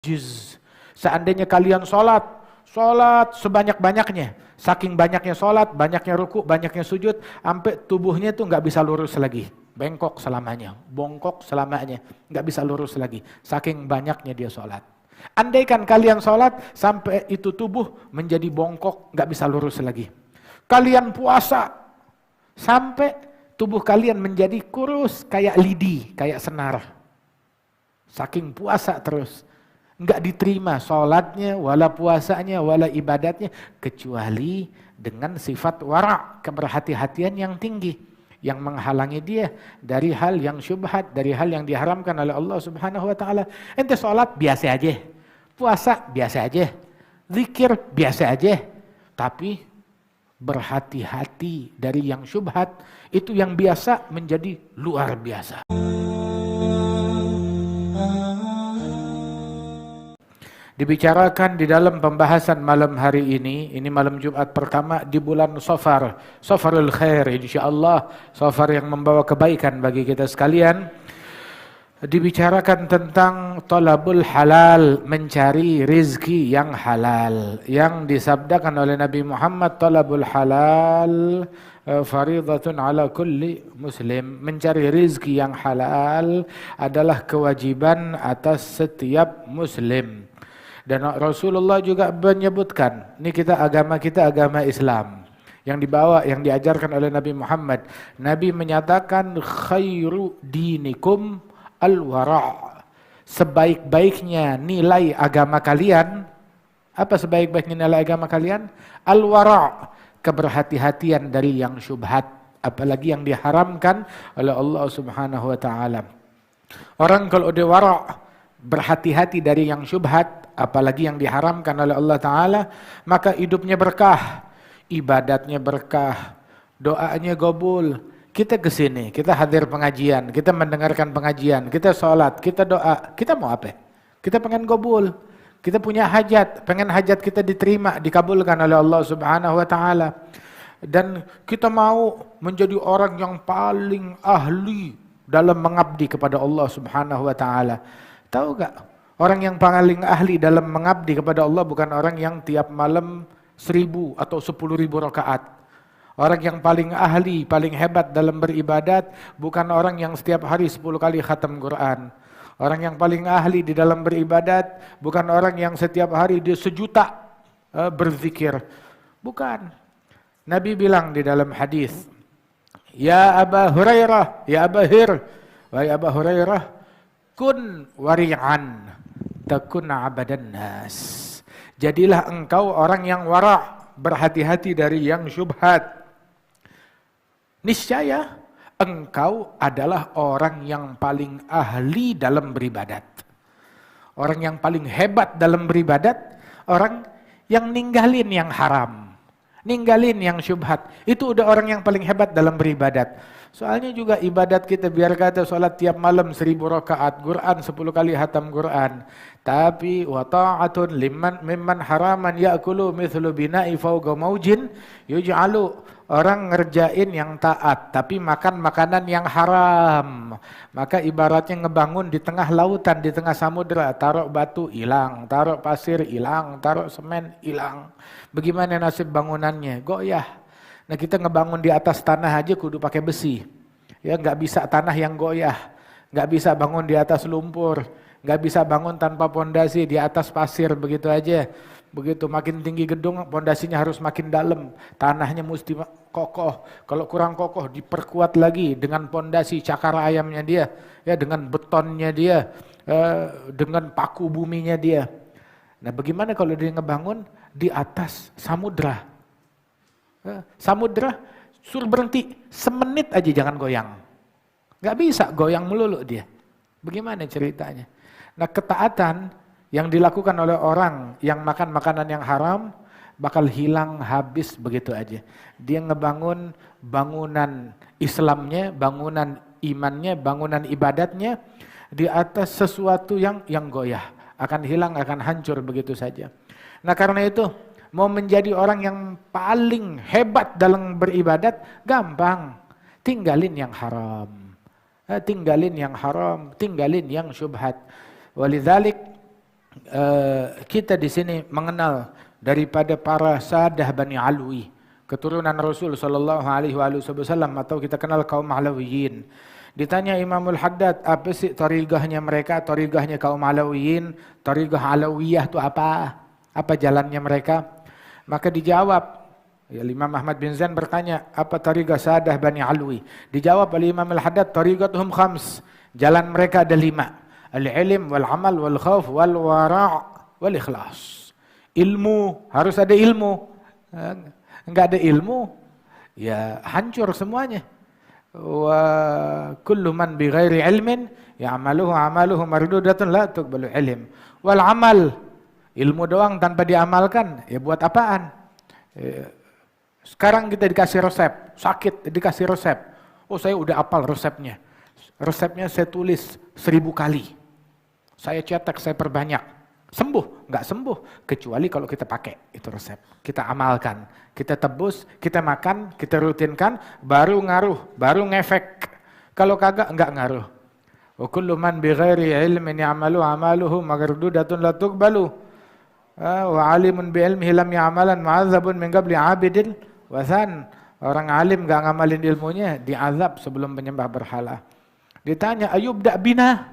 juz. Seandainya kalian sholat sebanyak-banyaknya, saking banyaknya sholat, banyaknya ruku, banyaknya sujud, sampai tubuhnya tuh nggak bisa lurus lagi, bengkok selamanya, bongkok selamanya, nggak bisa lurus lagi, saking banyaknya dia sholat. Andaikan kalian sholat sampai itu tubuh menjadi bongkok, nggak bisa lurus lagi. Kalian puasa sampai tubuh kalian menjadi kurus kayak lidi, kayak senar. Saking puasa terus. Nggak diterima sholatnya, wala puasanya, wala ibadatnya, kecuali dengan sifat wara', keberhati-hatian yang tinggi, yang menghalangi dia dari hal yang syubhat, dari hal yang diharamkan oleh Allah Subhanahu wa taala. Ente sholat biasa aja, puasa biasa aja, zikir biasa aja, tapi berhati-hati dari yang syubhat, itu yang biasa menjadi luar biasa. Dibicarakan di dalam pembahasan malam hari ini malam Jumat pertama di bulan Safar, Safarul Khair insyaallah, Safar yang membawa kebaikan bagi kita sekalian. Dibicarakan tentang talabul halal, mencari rizki yang halal, yang disabdakan oleh Nabi Muhammad, talabul halal faridatun ala kulli muslim. Mencari rizki yang halal adalah kewajiban atas setiap muslim. Dan Rasulullah juga menyebutkan, ini kita agama Islam yang dibawa, yang diajarkan oleh Nabi Muhammad. Nabi menyatakan khairu dinikum al-wara'. Sebaik-baiknya nilai agama kalian, apa sebaik-baiknya nilai agama kalian? Al-wara', keberhati-hatian dari yang syubhat, apalagi yang diharamkan oleh Allah Subhanahu wa taala. Orang kalau dia wara', berhati-hati dari yang syubhat, apalagi yang diharamkan oleh Allah Ta'ala, maka hidupnya berkah, ibadatnya berkah, doanya gobul. Kita kesini, kita hadir pengajian, kita mendengarkan pengajian, kita sholat, kita doa, kita mau apa? Kita pengen gobul, kita punya hajat, pengen hajat kita diterima, dikabulkan oleh Allah Subhanahu Wa Ta'ala. Dan kita mau menjadi orang yang paling ahli dalam mengabdi kepada Allah Subhanahu Wa Ta'ala. Tahu gak? Orang yang paling ahli dalam mengabdi kepada Allah bukan orang yang tiap malam 1000 atau 10.000 rakaat. Orang yang paling ahli, paling hebat dalam beribadat bukan orang yang setiap hari 10 kali khatam Quran. Orang yang paling ahli di dalam beribadat bukan orang yang setiap hari dia 1 juta berzikir. Bukan. Nabi bilang di dalam hadis, Ya Aba Hurairah, Ya Aba Hir, wahai Aba Hurairah, kun wari'an takun abadan nas. Jadilah engkau orang yang wara', berhati-hati dari yang syubhat. Niscaya engkau adalah orang yang paling ahli dalam beribadat. Orang yang paling hebat dalam beribadat, orang yang ninggalin yang haram, ninggalin yang syubhat. Itu udah orang yang paling hebat dalam beribadat. Soalnya juga ibadat kita, biar kata sholat tiap malam 1000 rakaat, Quran 10 kali hatam Quran. Tapi wa ta'atun mimman haraman ya'kulu mithlu bina'i fawqa maujin yuj'alu. Orang ngerjain yang taat, tapi makan makanan yang haram. Maka ibaratnya ngebangun di tengah lautan, di tengah samudera. Taruh batu, hilang. Taruh pasir, hilang. Taruh semen, hilang. Bagaimana nasib bangunannya? Goyah. Nah kita ngebangun di atas tanah aja kudu pakai besi. Ya nggak bisa tanah yang goyah. Nggak bisa bangun di atas lumpur. Nggak bisa bangun tanpa pondasi di atas pasir begitu aja. Begitu makin tinggi gedung pondasinya harus makin dalam. Tanahnya mesti kokoh. Kalau kurang kokoh diperkuat lagi dengan pondasi cakar ayamnya dia. Ya dengan betonnya dia. Dengan paku buminya dia. Nah bagaimana kalau dia ngebangun di atas samudra? Samudra suruh berhenti semenit aja jangan goyang. Gak bisa goyang melulu dia. Bagaimana ceritanya? Nah ketaatan yang dilakukan oleh orang yang makan makanan yang haram bakal hilang habis begitu aja. Dia ngebangun bangunan Islamnya, bangunan imannya, bangunan ibadatnya di atas sesuatu yang goyah. Akan hilang, akan hancur begitu saja. Nah karena itu mau menjadi orang yang paling hebat dalam beribadat, gampang. Tinggalin yang haram. Tinggalin yang haram, tinggalin yang syubhat. Walidzalik kita di sini mengenal daripada para Sadah Bani Alwi, keturunan Rasul sallallahu alaihi wasallam, atau kita kenal kaum Alawiyin. Ditanya Imamul Haddad, apa sih tarigahnya mereka, tarigahnya kaum Alawiyin, tarigah Alawiyah itu apa? Apa jalannya mereka? Maka dijawab, ya, Imam Ahmad bin Zain bertanya, apa tarigah Sadah Bani Alwi? Dijawab oleh Imam Al-Haddad, tarigatuhum khams. Jalan mereka ada 5. Al-ilm wal amal wal khauf wal wara' wal ikhlas. Ilmu, harus ada ilmu. Enggak ada ilmu, ya hancur semuanya. Wa kullu man bi ghairi ilmin ya'maluhu 'amaluhu mardudatun la tuqbalu ilm. Wal amal, ilmu doang tanpa diamalkan, ya buat apaan? Sekarang kita dikasih resep, sakit dikasih resep. Oh, saya udah hafal resepnya. Resepnya saya tulis 1000 kali. Saya cetak, saya perbanyak. Sembuh? Enggak sembuh. Kecuali kalau kita pakai itu resep. Kita amalkan. Kita tebus, kita makan, kita rutinkan, baru ngaruh, baru ngefek. Kalau kagak, enggak ngaruh. Wa kullu man bi ghairi ilmin ya'malu 'amaluhu mardudatun la tuqbalu. Wa 'alimun bi ilmihi lam ya'malan mu'adzabun min qabli 'abidil wathan. Orang alim enggak ngamalin ilmunya, diazab sebelum penyembah berhala. Ditanya, ayubda bina?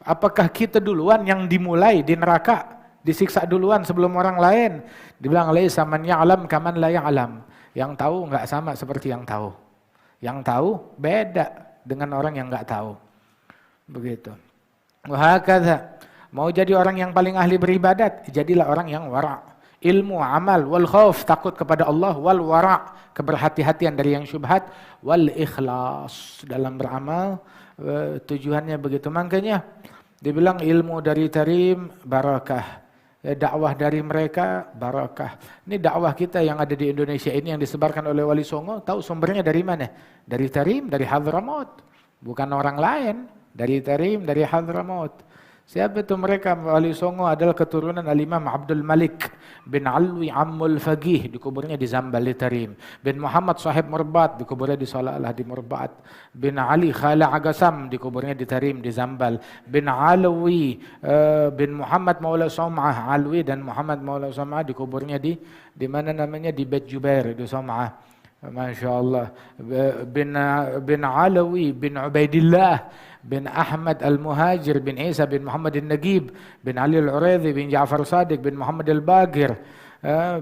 Apakah kita duluan yang dimulai di neraka, disiksa duluan sebelum orang lain? Dibilang, laisa man ya'lam kaman la ya'lam. Yang tahu enggak sama seperti yang tahu. Yang tahu beda dengan orang yang enggak tahu. Begitu. Wa hakadha. Mau jadi orang yang paling ahli beribadat, jadilah orang yang wara'. Ilmu, amal, wal khauf, takut kepada Allah, wal wara', keberhati-hatian dari yang syubhat, wal ikhlas, dalam beramal. Tujuannya begitu. Makanya dibilang ilmu dari Tarim barakah, dakwah dari mereka barakah. Ini dakwah kita yang ada di Indonesia ini yang disebarkan oleh Wali Songo, tahu sumbernya dari mana? Dari Tarim, dari Hadramaut. Bukan orang lain, dari Tarim, dari Hadramaut. Siapa itu mereka? Wali Songo adalah keturunan Al-Imam Abdul Malik bin Alwi Ammul Faqih, dikuburnya di Zambal di Tarim. Bin Muhammad Sahib Murbat, dikuburnya di Salalah di Murbat. Bin Ali Khala Agasam, dikuburnya di Tarim di Zambal. Bin Alawi bin Muhammad Maula Som'ah, Alwi dan Muhammad Maula Som'ah dikuburnya di mana namanya, di Bait Jubair di Som'ah. Masya Allah. Bin Alawi bin Ubaidillah bin Ahmad Al-Muhajir bin Isa bin Muhammad Al-Nagib bin Ali Al-Uraidhi bin Ja'far Sadiq bin Muhammad Al-Bagir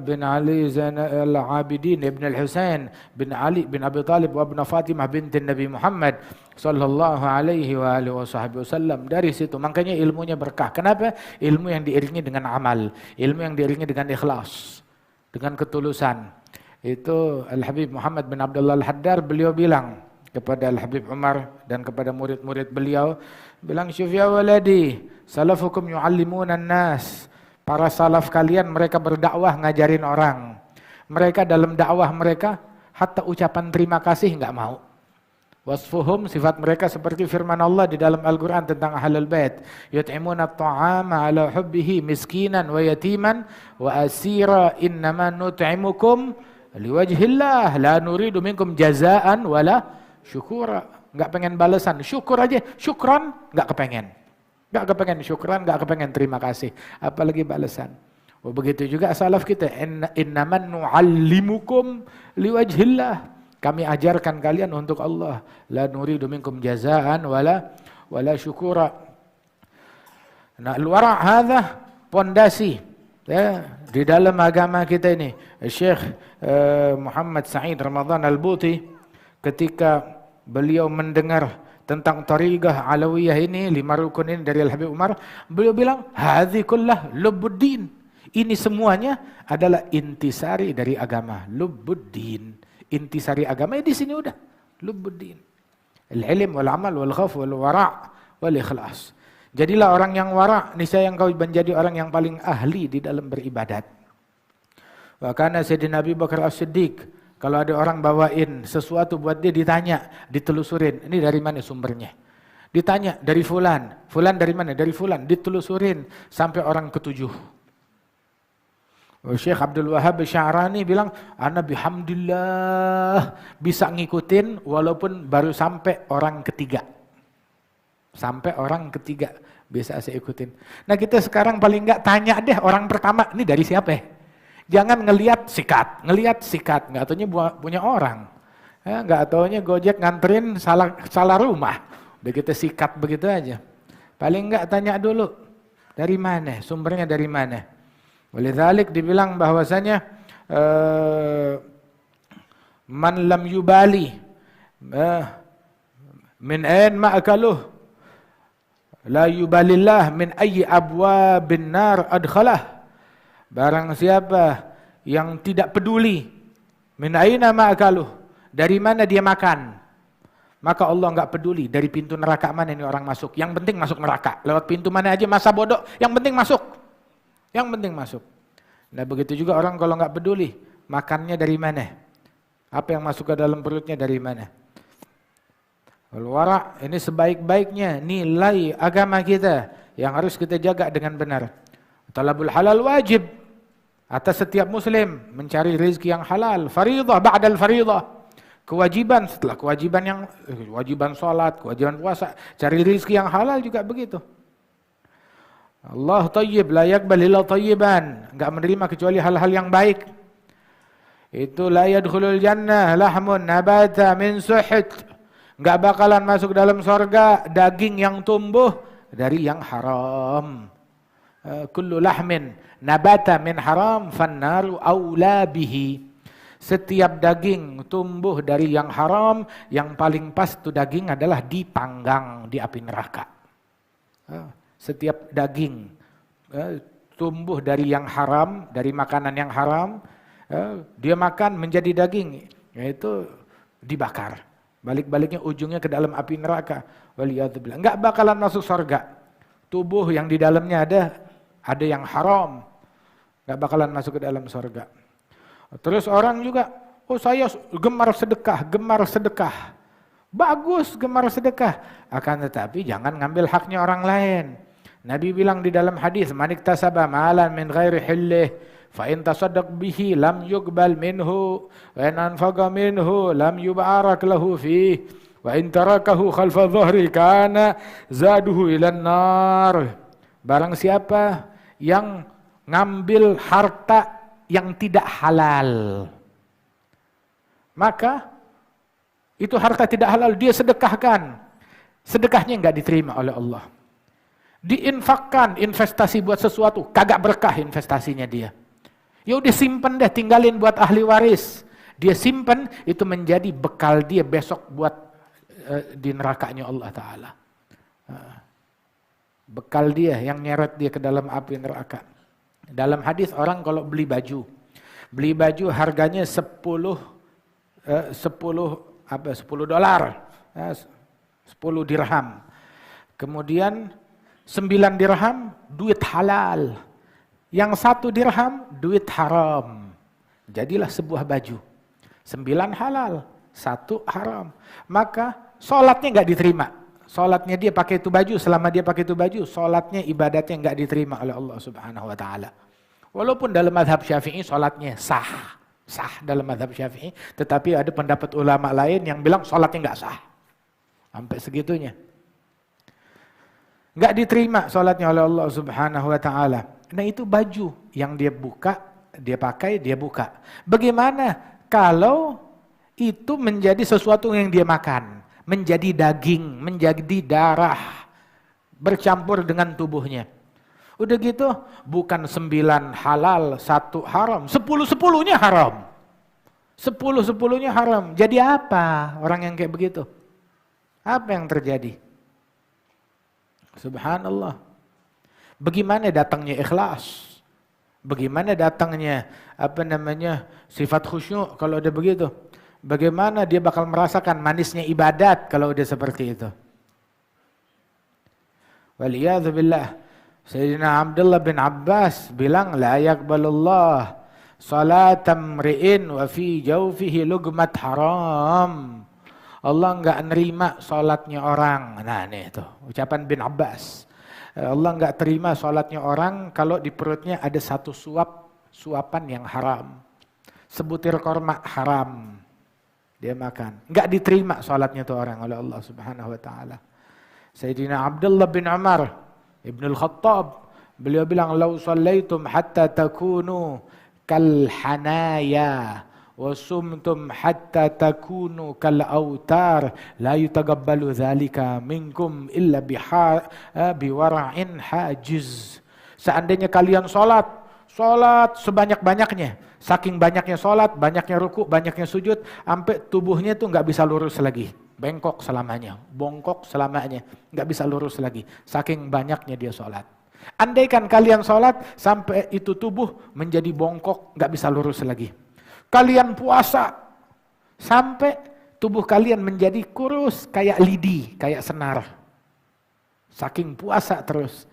bin Ali Zain Al-Abidin ibn Al-Husain bin Ali bin Abi Talib wa ibn Fatimah binti Nabi Muhammad sallallahu alaihi wa alihi wasallam. Dari situ makanya ilmunya berkah. Kenapa? Ilmu yang diiringi dengan amal, ilmu yang diiringi dengan ikhlas, dengan ketulusan. Itu Al-Habib Muhammad bin Abdullah Al-Haddar, beliau bilang kepada Al-Habib Umar dan kepada murid-murid beliau, bilang, syuf ya waladi, salafukum yu'allimuna nas. Para salaf kalian mereka berdakwah ngajarin orang. Mereka dalam dakwah mereka hatta ucapan terima kasih enggak mau. Wasfuhum, sifat mereka seperti firman Allah di dalam Al-Quran tentang Ahlul Bait. Yut'imuna at-ta'ama ala hubbihi miskinan wa yatiman wa asira innama nut'imukum liwajhillah la nuridu minkum jazaan wala syukura. Enggak pengen balasan, syukur aja, syukran enggak kepengen. Enggak kepengen syukran, enggak kepengen terima kasih, apalagi balasan. Begitu juga salaf kita, innaman nu'allimukum liwajhillah. Kami ajarkan kalian untuk Allah. La nuridu minkum jazaan wala syukura. Nah, al-wara' hadha pondasi ya di dalam agama kita ini. Syekh Muhammad Sa'id Ramadan Al-Buti ketika beliau mendengar tentang tariqah Alawiyah ini, 5 rukun ini dari Al-Habib Umar, beliau bilang, hadzi kullah lubbuddin. Ini semuanya adalah intisari dari agama, lubbuddin. Intisari agama di sini udah, lubbuddin. Al-ilm wal amal wal khauf wal wara' wal ikhlas. Jadilah orang yang wara', niscaya engkau menjadi orang yang paling ahli di dalam beribadat. Wa kana Sayyidina Abi Bakar As-Siddiq, kalau ada orang bawain sesuatu buat dia, ditanya, ditelusurin, ini dari mana sumbernya? Ditanya, dari fulan. Fulan dari mana? Dari fulan. Ditelusurin sampai orang ketujuh. Syekh Abdul Wahab Sya'rani bilang, ana bihamdillah bisa ngikutin walaupun baru sampai orang ketiga. Sampai orang ketiga. Biasa saya ikutin. Nah kita sekarang paling nggak tanya deh orang pertama, ini dari siapa ya? Jangan ngelihat sikat, nggak taunya punya orang. Ya, nggak taunya Gojek nganterin salah rumah. Udah kita sikat begitu aja. Paling nggak tanya dulu, dari mana, sumbernya dari mana. Oleh dzalik dibilang bahwasanya man lam yubali min ain ma'akaluh la yubalillah min ayyi abwabin nar adkhalah. Barang siapa yang tidak peduli min aina ma'akaluh, dari mana dia makan, maka Allah enggak peduli dari pintu neraka mana ini orang masuk. Yang penting masuk neraka. Lewat pintu mana aja masa bodoh, yang penting masuk. Yang penting masuk. Nah, begitu juga orang kalau enggak peduli makannya dari mana? Apa yang masuk ke dalam perutnya dari mana? Al-wara' ini sebaik-baiknya nilai agama kita yang harus kita jaga dengan benar. Talabul halal wajib atas setiap muslim, mencari rezeki yang halal, fariidah ba'dal fariidah. Kewajiban setelah kewajiban salat, kewajiban puasa, cari rezeki yang halal juga begitu. Allah thayyib la yaqbal illa thayyiban, enggak menerima kecuali hal-hal yang baik. Itu la yadkhulul jannah lahmun nabata min suhut. Enggak bakalan masuk dalam surga daging yang tumbuh dari yang haram. Kullu lahmin nabata min haram fannaru aula bihi. Setiap daging tumbuh dari yang haram, yang paling pas itu daging adalah dipanggang di api neraka. Setiap daging tumbuh dari yang haram, dari makanan yang haram, dia makan menjadi daging, yaitu dibakar. Balik-baliknya ujungnya ke dalam api neraka. Waliyadzubillah. Enggak bakalan masuk surga. Tubuh yang di dalamnya ada yang haram. Enggak bakalan masuk ke dalam surga. Terus orang juga, oh saya gemar sedekah. Bagus gemar sedekah. Akan tetapi jangan ngambil haknya orang lain. Nabi bilang di dalam hadis, "Man iktasaba malan min ghairi hillih, fa in tasaddaq bihi lam yuqbal minhu wa in anfaqa minhu lam yubarak lahu fihi wa in tarakahu khalfa dhahri kana zaduhu ilan nar." Barang siapa yang ngambil harta yang tidak halal, maka itu harta tidak halal dia sedekahkan, sedekahnya enggak diterima oleh Allah. Diinfakkan, investasi buat sesuatu, kagak berkah investasinya dia. Ya udah simpen deh, tinggalin buat ahli waris. Dia simpen, itu menjadi bekal dia besok buat di nerakanya Allah Ta'ala. Bekal dia yang nyeret dia ke dalam api neraka. Dalam hadis orang kalau beli baju harganya 10 dolar, 10 dirham. Kemudian 9 dirham duit halal. Yang 1 dirham duit haram. Jadilah sebuah baju. 9 halal, 1 haram. Maka sholatnya enggak diterima. Sholatnya dia pakai itu baju, selama dia pakai itu baju, sholatnya, ibadatnya enggak diterima oleh Allah Subhanahu wa Ta'ala. Walaupun dalam mazhab Syafi'i sholatnya sah dalam mazhab Syafi'i, tetapi ada pendapat ulama lain yang bilang sholatnya enggak sah. Sampai segitunya. Enggak diterima sholatnya oleh Allah Subhanahu wa Ta'ala. Nah itu baju yang dia buka, dia pakai, dia buka. Bagaimana kalau itu menjadi sesuatu yang dia makan, menjadi daging, menjadi darah, bercampur dengan tubuhnya. Udah gitu, bukan 9 halal, 1 haram, 10-10-nya haram. 10-10-nya haram. Jadi apa orang yang kayak begitu? Apa yang terjadi? Subhanallah. Bagaimana datangnya ikhlas? Bagaimana datangnya sifat khusyuk kalau udah begitu? Bagaimana dia bakal merasakan manisnya ibadat kalau udah seperti itu? Waliyadzubillah. Sayyidina Abdullah bin Abbas bilang la yaqbalullah salatam ri'in wa fi jawfihi lugmat haram. Allah enggak nerima salatnya orang. Nah, ini itu ucapan bin Abbas. Allah enggak terima salatnya orang kalau di perutnya ada satu suapan yang haram. Sebutir korma haram. Dia makan. Enggak diterima salatnya itu orang oleh Allah Subhanahu wa Ta'ala. Sayyidina Abdullah bin Umar Ibnul Khattab, beliau bilang, "Lau shallaitum hatta takunu kal hanaya wa sumtum hatta takunu kal autar la yutaqabbalu dzalika minkum illa biwara'in hajiz." Seandainya kalian salat sebanyak-banyaknya, saking banyaknya salat, banyaknya ruku, banyaknya sujud, sampai tubuhnya tuh nggak bisa lurus lagi, bongkok selamanya, nggak bisa lurus lagi, saking banyaknya dia salat. Andaikan kalian salat sampai itu tubuh menjadi bongkok, nggak bisa lurus lagi. Kalian puasa sampai tubuh kalian menjadi kurus kayak lidi, kayak senar. Saking puasa terus.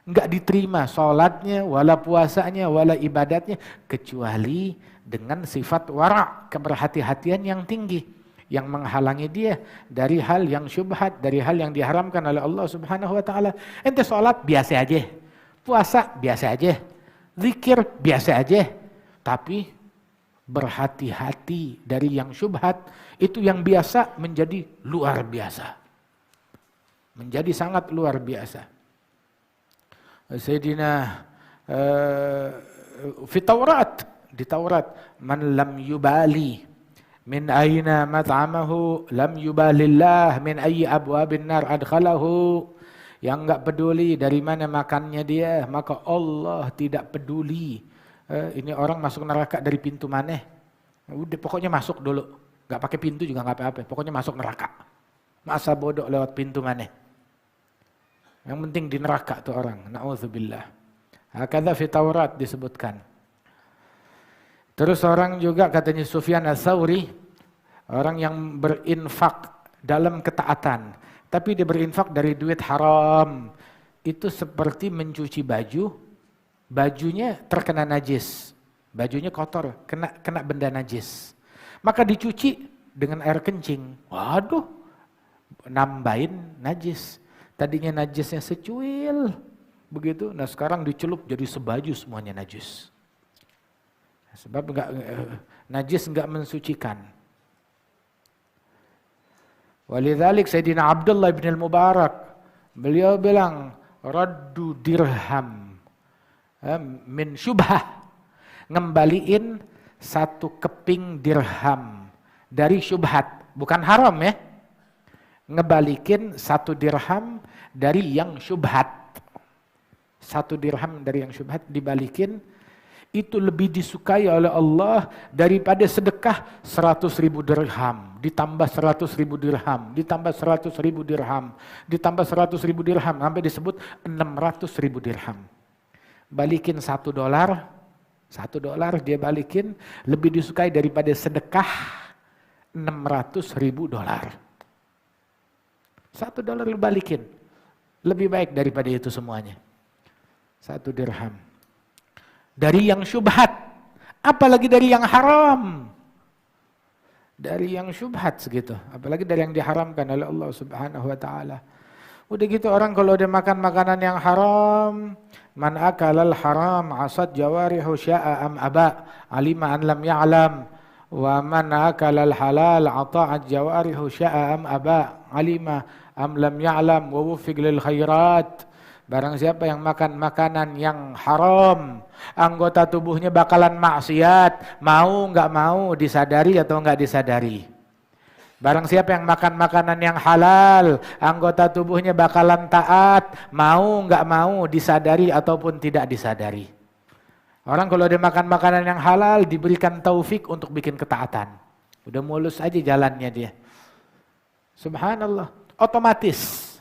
Enggak diterima sholatnya, wala puasanya, wala ibadatnya, kecuali dengan sifat wara', keberhati-hatian yang tinggi, yang menghalangi dia dari hal yang syubhat, dari hal yang diharamkan oleh Allah Subhanahu wa taala. Ente sholat biasa aja, puasa biasa aja, zikir biasa aja, tapi berhati-hati dari yang syubhat, itu yang biasa menjadi luar biasa. Menjadi sangat luar biasa. Sayyidina fi Taurat, di Taurat, man lam yubali min aina mat'amahu lam yubalillah min ayyi abwabin nar adkhalahu. Yang enggak peduli dari mana makannya dia, maka Allah tidak peduli. Ini orang masuk neraka dari pintu mana? Udah pokoknya masuk dulu. Enggak pakai pintu juga enggak apa-apa, pokoknya masuk neraka. Masa bodoh lewat pintu mana? Yang penting di neraka tuh orang. Na'udzubillah. Hakadha fi Taurat disebutkan. Terus orang juga katanya Sufyan Ats-Tsauri, orang yang berinfak dalam ketaatan, tapi dia berinfak dari duit haram. Itu seperti mencuci baju, bajunya terkena najis. Bajunya kotor, kena benda najis. Maka dicuci dengan air kencing. Waduh, nambahin najis. Tadinya najisnya secuil, begitu. Nah sekarang dicelup jadi sebaju semuanya najis. Sebab najis enggak mensucikan. Walidzalik Sayyidina Abdullah bin al-Mubarak, beliau bilang, raddu dirham min syubhah, ngembaliin satu keping dirham dari syubhat, bukan haram ya. Ngebalikin satu dirham dari yang syubhat. Satu dirham dari yang syubhat dibalikin, itu lebih disukai oleh Allah daripada sedekah 100.000 dirham, ditambah 100.000 dirham, ditambah 100.000 dirham, ditambah 100.000 dirham, sampai disebut 600.000 dirham. Balikin $1, $1 dia balikin, lebih disukai daripada sedekah $600.000. $1 balikin, lebih baik daripada itu semuanya. 1 dirham. Dari yang syubhat, apalagi dari yang haram. Dari yang syubhat segitu, apalagi dari yang diharamkan oleh Allah Subhanahu wa taala. Udah gitu orang kalau dia makan makanan yang haram, man akalal haram asad jawarihu sya'a am aba, alima an lam ya'lam. Wa man akalal halal ata'at jawarihu sya'a am aba, alima am lam ya'lam wa wufiq lil khairat. Barang siapa yang makan makanan yang haram, anggota tubuhnya bakalan maksiat, mau enggak mau, disadari atau enggak disadari. Barang siapa yang makan makanan yang halal, anggota tubuhnya bakalan taat, mau enggak mau, disadari ataupun tidak disadari. Orang kalau dia makan makanan yang halal, diberikan taufik untuk bikin ketaatan. Udah mulus aja jalannya dia. Subhanallah. Otomatis.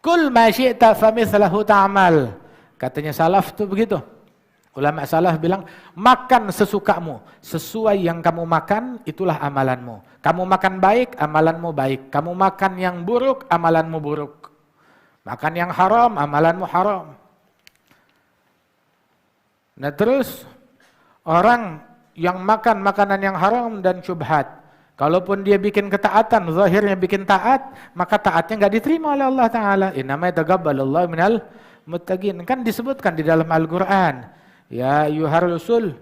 Kul ma syi'ta famithlahu ta'mal. Katanya salaf tuh begitu. Ulama salaf bilang, makan sesukamu. Sesuai yang kamu makan, itulah amalanmu. Kamu makan baik, amalanmu baik. Kamu makan yang buruk, amalanmu buruk. Makan yang haram, amalanmu haram. Nah terus, orang yang makan makanan yang haram dan syubhat, kalaupun dia bikin ketaatan, zahirnya bikin taat, maka taatnya enggak diterima oleh Allah Ta'ala. Innama yataqabbalullahu minal muttaqin. Kan disebutkan di dalam Al-Quran, ya ayyuhar rusul,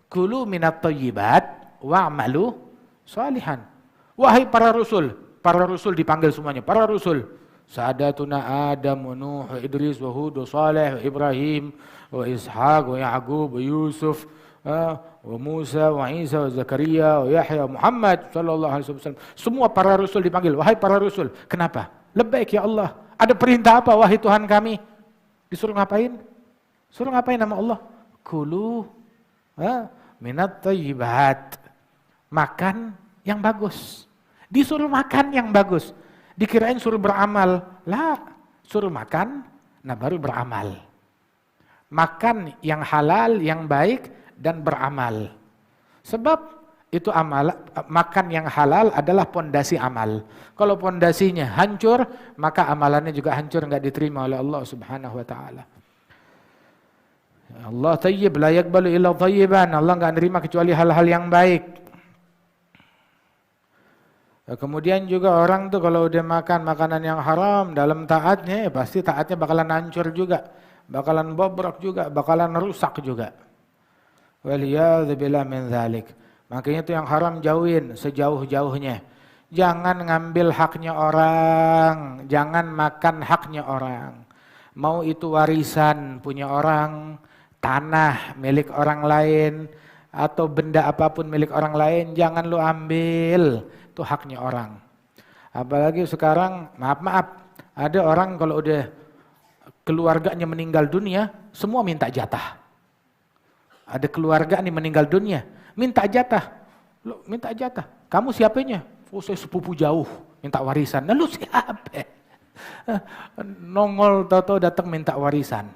kulu minat thayyibat wa'malu shalihan. Wahai para rusul dipanggil semuanya, para rusul, Sadatuna Adam wa Nuh wa Idris wa Hud wa Saleh wa Ibrahim wa Ishaq wa Ya'qub wa Yusuf wa Musa wa Isa wa Zakaria wa Yahya wa Muhammad sallallahu alaihi wasallam. Semua para rasul dipanggil, wahai para rasul. Kenapa? Labbaik ya Allah. Ada perintah apa wahai Tuhan kami? Disuruh ngapain? Suruh ngapain nama Allah? Kulu minat thayyibat. Makan yang bagus. Disuruh makan yang bagus. Dikirain suruh beramal. Lah, suruh makan, nah baru beramal. Makan yang halal, yang baik, dan beramal. Sebab itu makan yang halal adalah pondasi amal. Kalau pondasinya hancur, maka amalannya juga hancur, enggak diterima oleh Allah Subhanahu wa taala. Allah tayyib, la yaqbalu illa thayyiban. Allah enggak nerima kecuali hal-hal yang baik. Kemudian juga orang tuh kalau udah makan makanan yang haram dalam taatnya, pasti taatnya bakalan hancur juga, bakalan bobrok juga, bakalan rusak juga. Waliyadzubillah min dzalik. Makanya itu yang haram jauhin sejauh-jauhnya. Jangan ngambil haknya orang, jangan makan haknya orang. Mau itu warisan punya orang, tanah milik orang lain, atau benda apapun milik orang lain, jangan lu ambil. Itu haknya orang. Apalagi sekarang, maaf, ada orang kalau udah keluarganya meninggal dunia, semua minta jatah. Ada keluarga nih meninggal dunia, minta jatah. Lu minta jatah. Kamu siapanya? Oh, saya sepupu jauh, minta warisan. Nah, lu siapa? Nongol tahu-tahu datang minta warisan.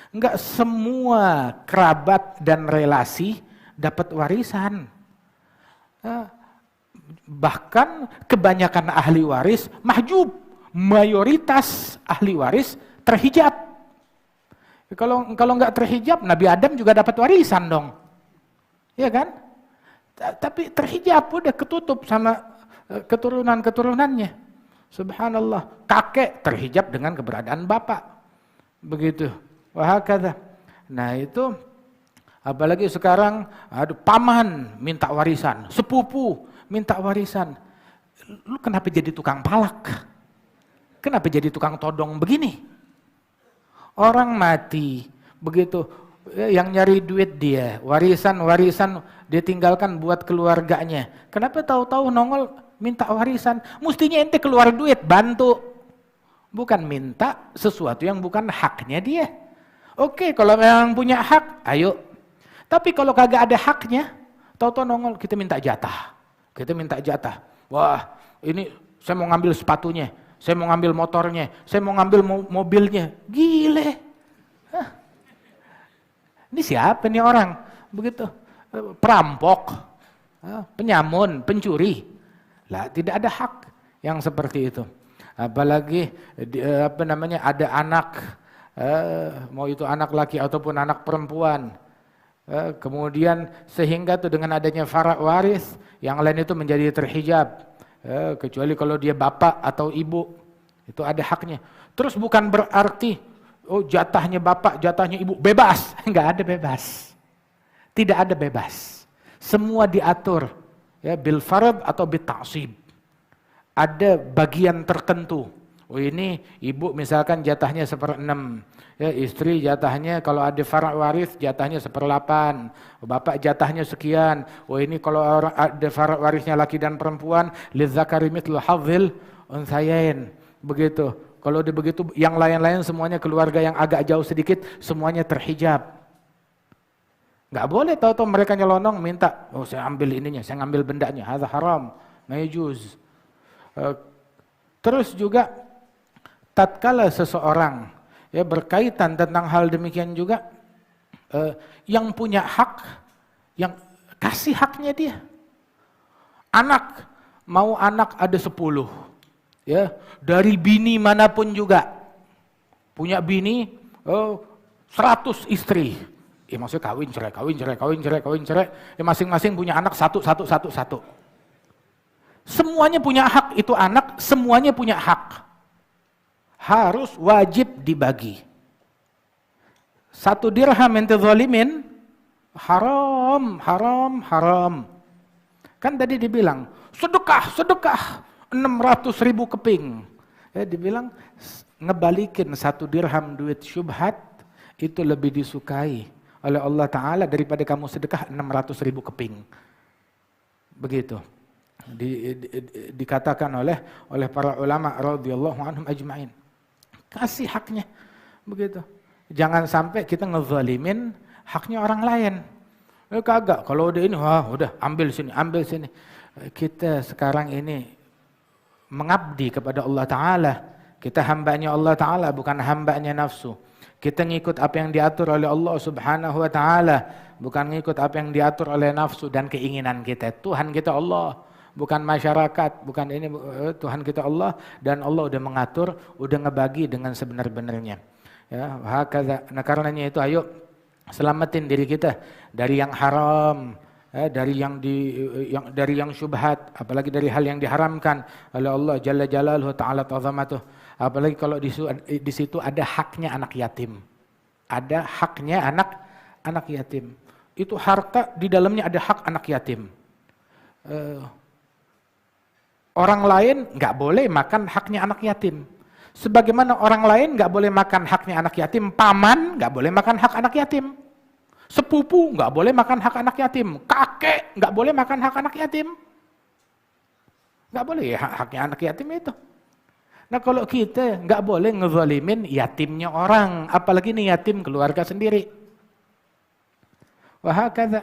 Enggak semua kerabat dan relasi dapat warisan. Bahkan kebanyakan ahli waris mahjub. Mayoritas ahli waris terhijab. Kalau nggak terhijab, Nabi Adam juga dapat warisan dong. Ya kan? Tapi terhijab, udah ketutup sama keturunan-keturunannya. Subhanallah. Kakek terhijab dengan keberadaan bapak. Begitu. Wahakadha. Nah itu, apalagi sekarang ada paman minta warisan, sepupu minta warisan. Lu kenapa jadi tukang palak? Kenapa jadi tukang todong begini? Orang mati, begitu yang nyari duit dia, warisan dia tinggalkan buat keluarganya. Kenapa tahu-tahu nongol minta warisan? Mestinya ente keluar duit, bantu. Bukan minta sesuatu yang bukan haknya dia. Oke, kalau memang punya hak, ayo. Tapi kalau kagak ada haknya, tahu-tahu nongol kita minta jatah. Kita minta jatah. Wah, ini saya mau ngambil sepatunya, saya mau ngambil motornya, saya mau ngambil mobilnya. Gile. Hah. Ini siapa nih orang? Begitu. Perampok, penyamun, pencuri. Lah, tidak ada hak yang seperti itu. Apalagi ada anak, mau itu anak laki ataupun anak perempuan. Kemudian sehingga tuh dengan adanya farad waris, yang lain itu menjadi terhijab. Kecuali kalau dia bapak atau ibu, itu ada haknya. Terus bukan berarti jatahnya bapak, jatahnya ibu bebas. Enggak ada bebas. Tidak ada bebas. Semua diatur ya bil farad atau bil ta'sib. Ada bagian tertentu. Ini ibu misalkan jatahnya 1/6. Ya, istri jatahnya kalau ada farad waris jatahnya 1/8. Bapak jatahnya sekian. Ini kalau ada farad warisnya laki dan perempuan, lidzakari mithlu hadzil unthayain. Begitu. Kalau begitu yang lain-lain semuanya keluarga yang agak jauh sedikit semuanya terhijab. Enggak boleh tahu-tahu mereka nyelonong minta, saya ambil ininya, saya ngambil bendanya. Hadza haram, mayjuz. Terus juga tatkala seseorang ya berkaitan tentang hal demikian juga yang punya hak, yang kasih haknya dia. Anak, mau anak ada 10 ya, dari bini manapun juga. Punya bini 100 istri. Ya maksudnya kawin cerai. Ya masing-masing punya anak satu. Semuanya punya hak, itu anak semuanya punya hak. Harus wajib dibagi. 1 dirham ente zalimin, haram. Kan tadi dibilang, sedekah 600.000 keping. Dibilang ngebalikin 1 dirham duit syubhat itu lebih disukai oleh Allah Ta'ala daripada kamu sedekah 600.000 keping. Begitu. Dikatakan oleh para ulama radhiyallahu anhum ajma'in. Kasih haknya. Begitu. Jangan sampai kita ngezalimin haknya orang lain. Kagak, kalau udah ini, udah ambil sini. Kita sekarang ini mengabdi kepada Allah Ta'ala. Kita hambanya Allah Ta'ala, bukan hambanya nafsu. Kita ngikut apa yang diatur oleh Allah Subhanahu wa Ta'ala, bukan ngikut apa yang diatur oleh nafsu dan keinginan kita. Tuhan kita Allah, bukan masyarakat, bukan ini. Tuhan kita Allah, dan Allah udah mengatur, udah ngebagi dengan sebenar-benarnya. Ya, nah karenanya itu ayo selamatin diri kita dari yang haram, dari yang syubhat, apalagi dari hal yang diharamkan oleh Allah Jalla Jalaluhu Ta'ala Ta'zamatuh. Apalagi kalau di situ ada haknya anak yatim. Ada haknya anak yatim. Itu harta di dalamnya ada hak anak yatim. Orang lain nggak boleh makan haknya anak yatim. Sebagaimana orang lain nggak boleh makan haknya anak yatim, paman nggak boleh makan hak anak yatim. Sepupu nggak boleh makan hak anak yatim, kakek nggak boleh makan hak anak yatim, nggak boleh ya haknya anak yatim itu. Nah kalau kita nggak boleh ngezalimin yatimnya orang, apalagi nih yatim keluarga sendiri. Wahakadha.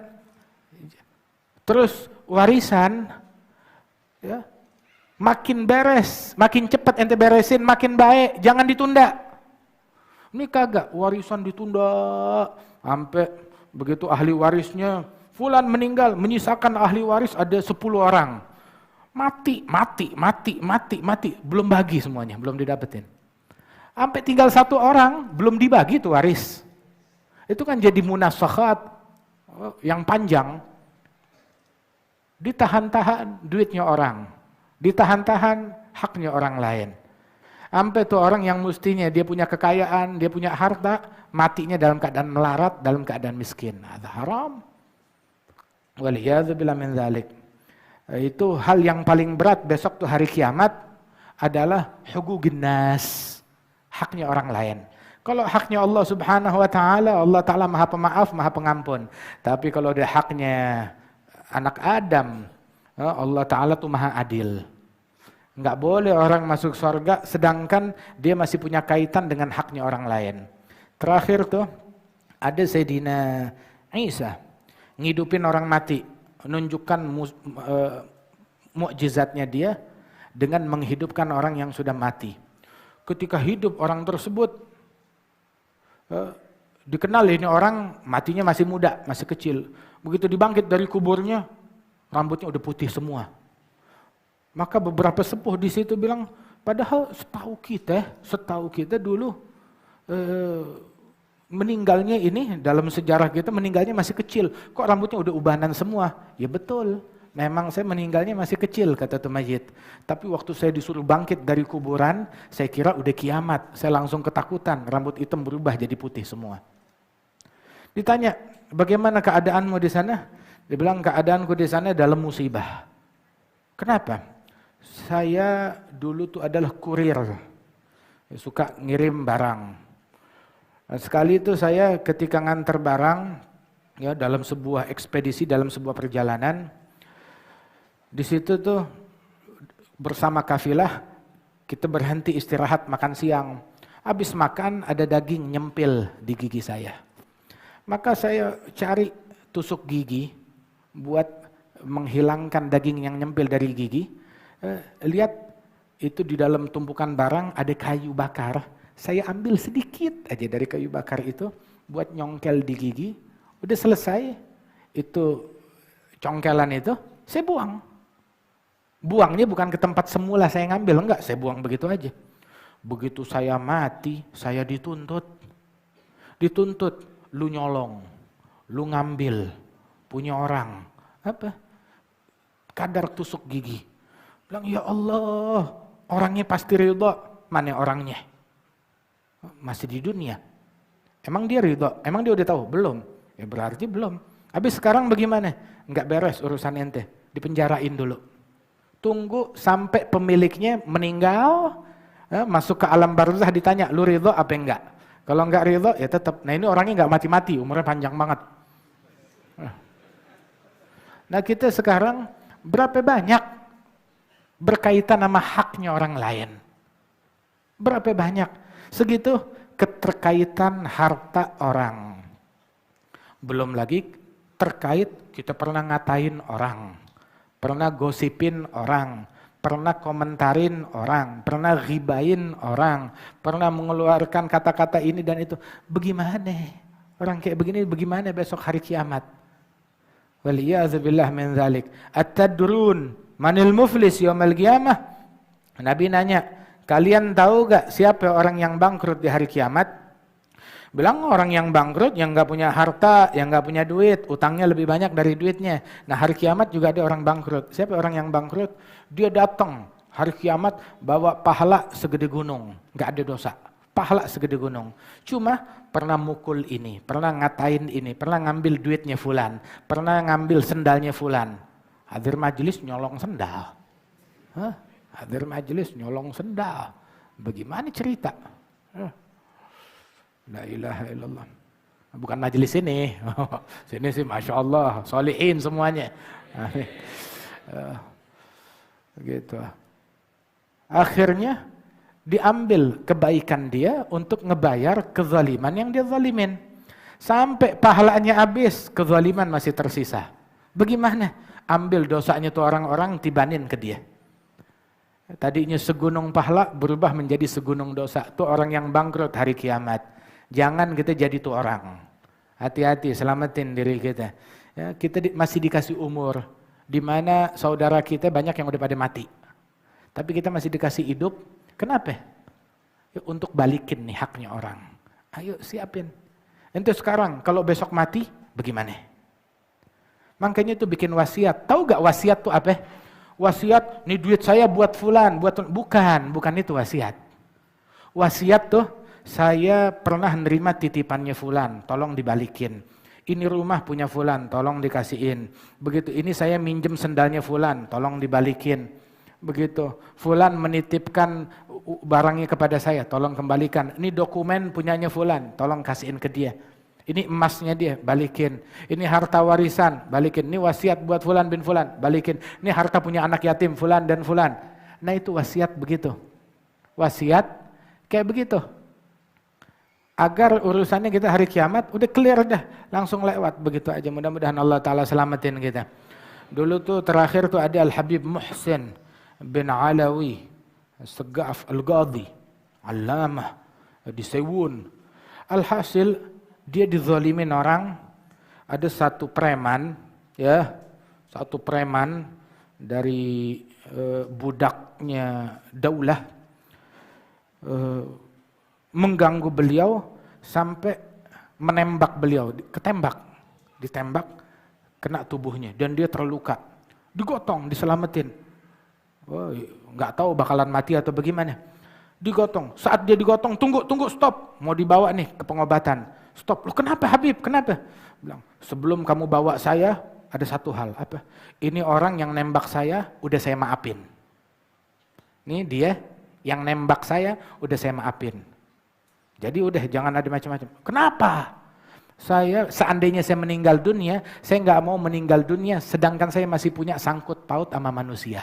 Terus warisan, ya, makin beres, makin cepat ente beresin, makin baik, jangan ditunda. Ini kagak, warisan ditunda sampai begitu ahli warisnya, fulan meninggal, menyisakan ahli waris ada 10 orang. Mati, belum bagi semuanya, belum didapetin. Sampai tinggal 1 orang, belum dibagi tuh waris. Itu kan jadi munasakhat yang panjang. Ditahan-tahan duitnya orang, ditahan-tahan haknya orang lain. Sampai tuh orang yang mestinya dia punya kekayaan, dia punya harta, matinya dalam keadaan melarat, dalam keadaan miskin. Itu haram. Waliyadzubillah min dzalik. Itu hal yang paling berat besok tuh hari kiamat adalah hugugin nas, haknya orang lain. Kalau haknya Allah Subhanahu wa Ta'ala, Allah Ta'ala Maha Pemaaf, Maha Pengampun. Tapi kalau dia haknya anak Adam, Allah Ta'ala tuh Maha Adil. Enggak boleh orang masuk surga sedangkan dia masih punya kaitan dengan haknya orang lain. Terakhir tuh ada Sayyidina Isa ngidupin orang mati, menunjukkan mukjizatnya dia dengan menghidupkan orang yang sudah mati. Ketika hidup orang tersebut dikenal ini orang matinya masih muda, masih kecil. Begitu dibangkit dari kuburnya, rambutnya udah putih semua. Maka beberapa sepuh di situ bilang, padahal setahu kita dulu meninggalnya ini dalam sejarah kita meninggalnya masih kecil. Kok rambutnya udah ubanan semua? Ya betul. Memang saya meninggalnya masih kecil, kata Tumajid. Tapi waktu saya disuruh bangkit dari kuburan, saya kira udah kiamat. Saya langsung ketakutan, rambut hitam berubah jadi putih semua. Ditanya, bagaimana keadaanmu di sana? Dia bilang, keadaanku di sana dalam musibah. Kenapa? Saya dulu tuh adalah kurir. Suka ngirim barang. Nah, sekali itu saya ketika nganter barang, ya dalam sebuah ekspedisi, dalam sebuah perjalanan, di situ tuh bersama kafilah kita berhenti istirahat makan siang. Habis makan ada daging nyempil di gigi saya. Maka saya cari tusuk gigi buat menghilangkan daging yang nyempil dari gigi. Lihat itu di dalam tumpukan barang ada kayu bakar. Saya ambil sedikit aja dari kayu bakar itu buat nyongkel di gigi. Udah selesai itu congkelan itu saya buang. Buangnya bukan ke tempat semula saya ngambil, enggak, saya buang begitu aja. Begitu saya mati, saya dituntut. Dituntut, lu nyolong, lu ngambil, punya orang. Apa? Kadar tusuk gigi. Bilang, ya Allah, orangnya pasti ridho. Mana orangnya? Masih di dunia. Emang dia ridho? Emang dia udah tahu? Belum. Ya berarti belum. Habis sekarang bagaimana? Enggak beres urusan ente. Dipenjarain dulu. Tunggu sampai pemiliknya meninggal, Masuk ke alam barzah ditanya, lu ridho apa enggak? Kalau enggak ridho ya tetap. Nah ini orangnya enggak mati-mati, umurnya panjang banget. Nah kita sekarang berapa banyak berkaitan sama haknya orang lain? Berapa banyak? Segitu keterkaitan harta orang. Belum lagi terkait kita pernah ngatain orang, pernah gosipin orang, pernah komentarin orang, pernah ghibain orang, pernah mengeluarkan kata-kata ini dan itu. Bagaimana? Orang kayak begini bagaimana besok hari kiamat? Waliyadzubillah min dzalik. At-tadrun manil muflis yaumil qiyamah? Nabi nanya, kalian tahu gak siapa orang yang bangkrut di hari kiamat? Bilang orang yang bangkrut, yang gak punya harta, yang gak punya duit, utangnya lebih banyak dari duitnya. Nah hari kiamat juga ada orang bangkrut. Siapa orang yang bangkrut? Dia datang hari kiamat bawa pahala segede gunung, gak ada dosa. Pahala segede gunung. Cuma pernah mukul ini, pernah ngatain ini, pernah ngambil duitnya fulan, pernah ngambil sendalnya fulan. Hadir majelis nyolong sendal. Hadir majelis nyolong sendal. Bagaimana cerita? La ilaha illallah. Bukan majelis ini. Sini sih Masya Allah, solihin semuanya. Gitu. Akhirnya diambil kebaikan dia untuk ngebayar kezaliman yang dia zalimin. Sampai pahalanya habis, kezaliman masih tersisa. Bagaimana? Ambil dosanya tuh orang-orang tibanin ke dia. Tadinya segunung pahala berubah menjadi segunung dosa. Itu orang yang bangkrut hari kiamat. Jangan kita jadi tuh orang. Hati-hati, selamatin diri kita. Ya, kita masih dikasih umur. Di mana saudara kita banyak yang udah pada mati. Tapi kita masih dikasih hidup. Kenapa? Ya, untuk balikin nih haknya orang. Ayo siapin. Ente sekarang kalau besok mati, bagaimana? Makanya itu bikin wasiat. Tahu gak wasiat tuh apa? Wasiat, nih duit saya buat fulan, bukan itu wasiat. Wasiat tuh, saya pernah nerima titipannya fulan, tolong dibalikin. Ini rumah punya fulan, tolong dikasihin. Begitu, ini saya minjem sendalnya fulan, tolong dibalikin. Begitu, fulan menitipkan barangnya kepada saya, tolong kembalikan. Ini dokumen punyanya fulan, tolong kasihin ke dia. Ini emasnya dia, balikin. Ini harta warisan, balikin. Ini wasiat buat fulan bin fulan, balikin. Ini harta punya anak yatim, fulan dan fulan. Nah itu wasiat begitu. Wasiat kayak begitu. Agar urusannya kita hari kiamat udah clear dah, langsung lewat begitu aja. Mudah-mudahan Allah Ta'ala selamatin kita. Dulu tuh terakhir tuh ada Al-Habib Muhsin bin Alawi Segaf Al-Qadhi Allamah di Sewun. Alhasil dia dizalimin orang. Ada satu preman, ya, satu preman dari budaknya daulah mengganggu beliau sampai menembak beliau, ditembak kena tubuhnya dan dia terluka, digotong, diselamatin. Oh, nggak tahu bakalan mati atau bagaimana. Digotong, saat dia digotong, tunggu, stop, mau dibawa nih ke pengobatan. Stop, loh kenapa Habib, kenapa? Bilang, sebelum kamu bawa saya ada satu hal, apa? Ini orang yang nembak saya udah saya maafin. Ini dia yang nembak saya udah saya maafin. Jadi udah jangan ada macam-macam. Kenapa? Seandainya saya meninggal dunia, saya nggak mau meninggal dunia sedangkan saya masih punya sangkut paut sama manusia.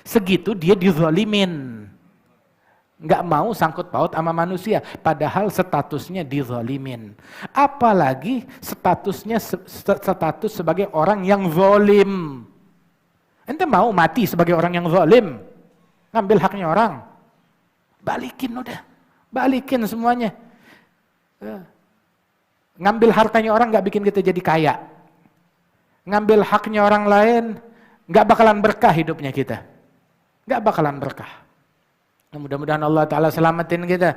Segitu dia dizalimin. Nggak mau sangkut paut sama manusia, padahal statusnya dizalimin. Apalagi status sebagai orang yang zalim. Ente mau mati sebagai orang yang zalim? Ngambil haknya orang? Balikin udah. Balikin semuanya. Ngambil hartanya orang gak bikin kita jadi kaya. Ngambil haknya orang lain gak bakalan berkah hidupnya kita. Gak bakalan berkah. Mudah-mudahan Allah Ta'ala selamatin kita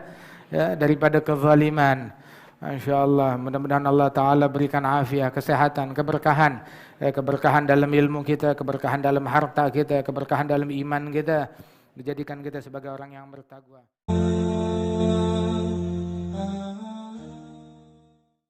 ya, daripada kezaliman. Masya Allah. Mudah-mudahan Allah Ta'ala berikan afiat, kesehatan, keberkahan. Keberkahan dalam ilmu kita, keberkahan dalam harta kita, keberkahan dalam iman kita. Dijadikan kita sebagai orang yang bertakwa.